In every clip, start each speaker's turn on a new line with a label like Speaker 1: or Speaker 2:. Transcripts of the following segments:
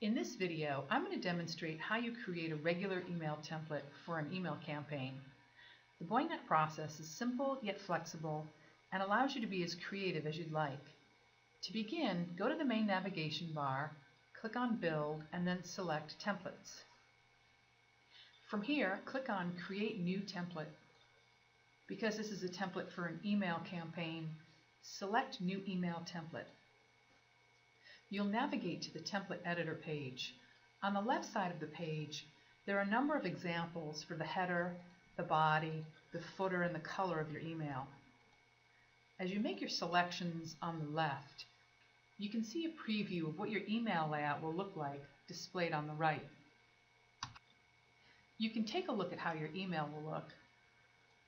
Speaker 1: In this video, I'm going to demonstrate how you create a regular email template for an email campaign. The Boingnet process is simple yet flexible and allows you to be as creative as you'd like. To begin, go to the main navigation bar, click on Build, and then select Templates. From here, click on Create New Template. Because this is a template for an email campaign, select New Email Template. You'll navigate to the template editor page. On the left side of the page, there are a number of examples for the header, the body, the footer, and the color of your email. As you make your selections on the left, you can see a preview of what your email layout will look like displayed on the right. You can take a look at how your email will look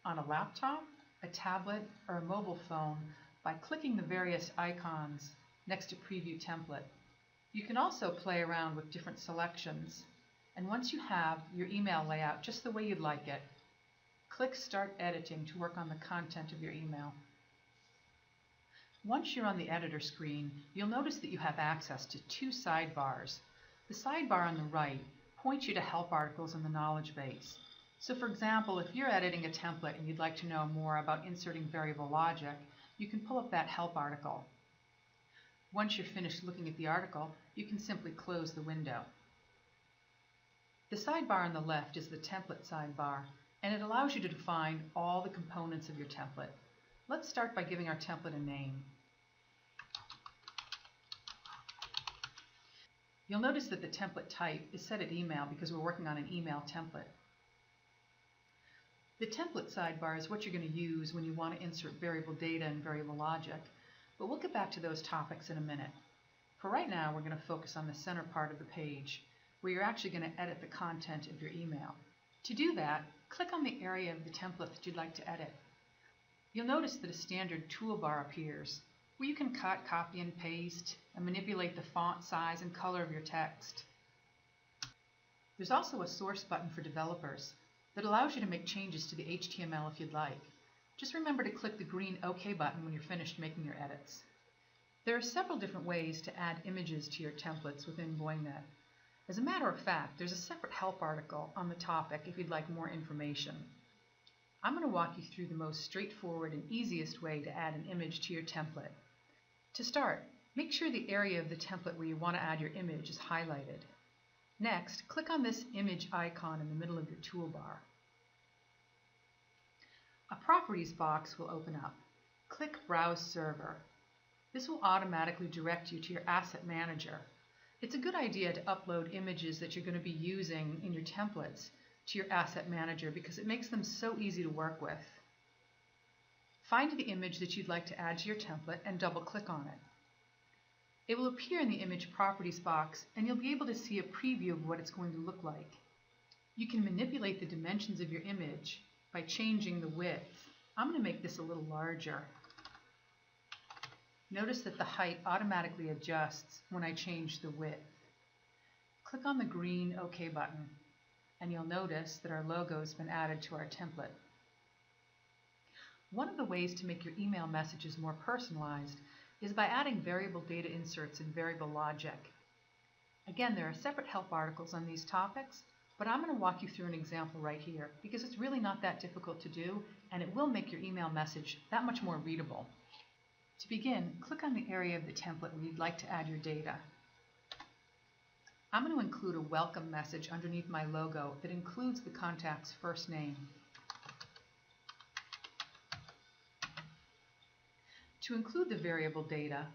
Speaker 1: on a laptop, a tablet, or a mobile phone by clicking the various icons next to Preview Template. You can also play around with different selections, and once you have your email layout just the way you'd like it, click Start Editing to work on the content of your email. Once you're on the editor screen, you'll notice that you have access to two sidebars. The sidebar on the right points you to help articles in the knowledge base. So for example, if you're editing a template and you'd like to know more about inserting variable logic, you can pull up that help article. Once you're finished looking at the article, you can simply close the window. The sidebar on the left is the template sidebar, and it allows you to define all the components of your template. Let's start by giving our template a name. You'll notice that the template type is set at email because we're working on an email template. The template sidebar is what you're going to use when you want to insert variable data and variable logic, but we'll get back to those topics in a minute. For right now, we're going to focus on the center part of the page, where you're actually going to edit the content of your email. To do that, click on the area of the template that you'd like to edit. You'll notice that a standard toolbar appears, where you can cut, copy, and paste, and manipulate the font size and color of your text. There's also a source button for developers that allows you to make changes to the HTML if you'd like. Just remember to click the green OK button when you're finished making your edits. There are several different ways to add images to your templates within Boingnet. As a matter of fact, there's a separate help article on the topic if you'd like more information. I'm going to walk you through the most straightforward and easiest way to add an image to your template. To start, make sure the area of the template where you want to add your image is highlighted. Next, click on this image icon in the middle of your toolbar. A Properties box will open up. Click Browse Server. This will automatically direct you to your Asset Manager. It's a good idea to upload images that you're going to be using in your templates to your Asset Manager because it makes them so easy to work with. Find the image that you'd like to add to your template and double-click on it. It will appear in the Image Properties box, and you'll be able to see a preview of what it's going to look like. You can manipulate the dimensions of your image by changing the width. I'm going to make this a little larger. Notice that the height automatically adjusts when I change the width. Click on the green OK button, and you'll notice that our logo has been added to our template. One of the ways to make your email messages more personalized is by adding variable data inserts and variable logic. Again, there are separate help articles on these topics, but I'm going to walk you through an example right here because it's really not that difficult to do, and it will make your email message that much more readable. To begin, click on the area of the template where you'd like to add your data. I'm going to include a welcome message underneath my logo that includes the contact's first name. To include the variable data,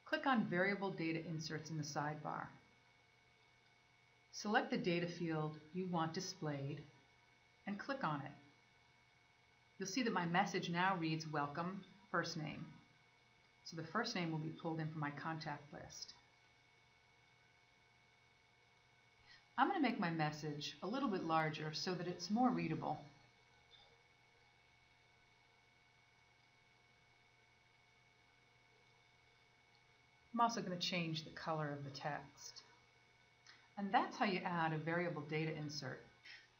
Speaker 1: click on Variable Data Inserts in the sidebar. Select the data field you want displayed and click on it. You'll see that my message now reads Welcome, first name. So the first name will be pulled in from my contact list. I'm going to make my message a little bit larger so that it's more readable. I'm also going to change the color of the text. And that's how you add a variable data insert.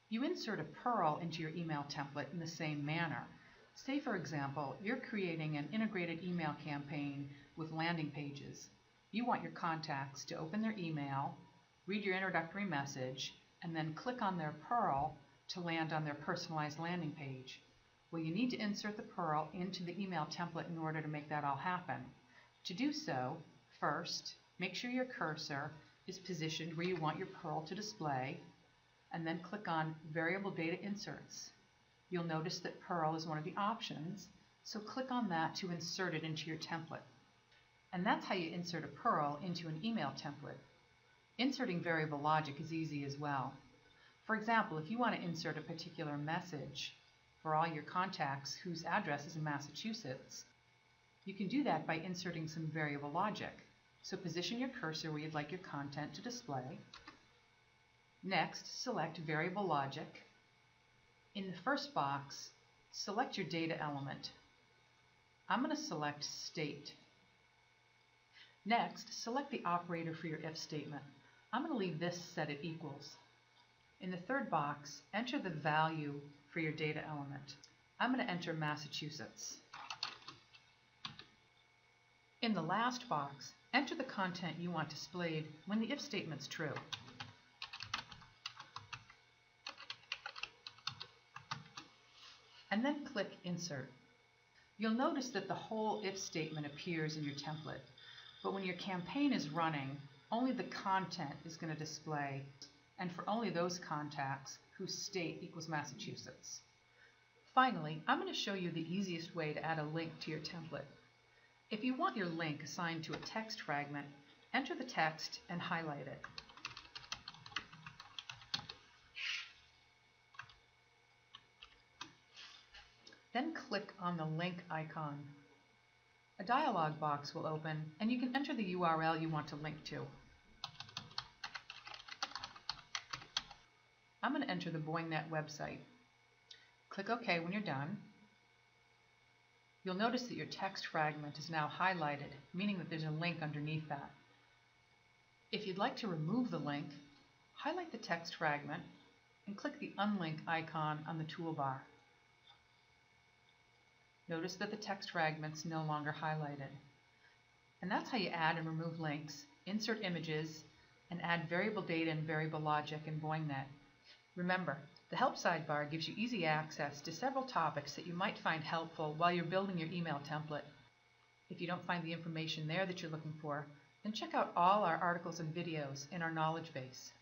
Speaker 1: You insert a Perl into your email template in the same manner. Say, for example, you're creating an integrated email campaign with landing pages. You want your contacts to open their email, read your introductory message, and then click on their PURL to land on their personalized landing page. Well, you need to insert the PURL into the email template in order to make that all happen. To do so, first, make sure your cursor is positioned where you want your PURL to display, and then click on Variable Data Inserts. You'll notice that PURL is one of the options, so click on that to insert it into your template. And that's how you insert a PURL into an email template. Inserting variable logic is easy as well. For example, if you want to insert a particular message for all your contacts whose address is in Massachusetts, you can do that by inserting some variable logic. So position your cursor where you'd like your content to display. Next, select Variable Logic. In the first box, select your data element. I'm going to select State. Next, select the operator for your if statement. I'm going to leave this set at equals. In the third box, enter the value for your data element. I'm going to enter Massachusetts. In the last box, enter the content you want displayed when the if statement's true. And then click Insert. You'll notice that the whole if statement appears in your template, but when your campaign is running, only the content is going to display, and for only those contacts whose state equals Massachusetts. Finally, I'm going to show you the easiest way to add a link to your template. If you want your link assigned to a text fragment, enter the text and highlight it. Then click on the link icon. A dialog box will open, and you can enter the URL you want to link to. I'm going to enter the Boingnet website. Click OK when you're done. You'll notice that your text fragment is now highlighted, meaning that there's a link underneath that. If you'd like to remove the link, highlight the text fragment and click the Unlink icon on the toolbar. Notice that the text fragment's no longer highlighted. And that's how you add and remove links, insert images, and add variable data and variable logic in Boingnet. Remember, the Help sidebar gives you easy access to several topics that you might find helpful while you're building your email template. If you don't find the information there that you're looking for, then check out all our articles and videos in our knowledge base.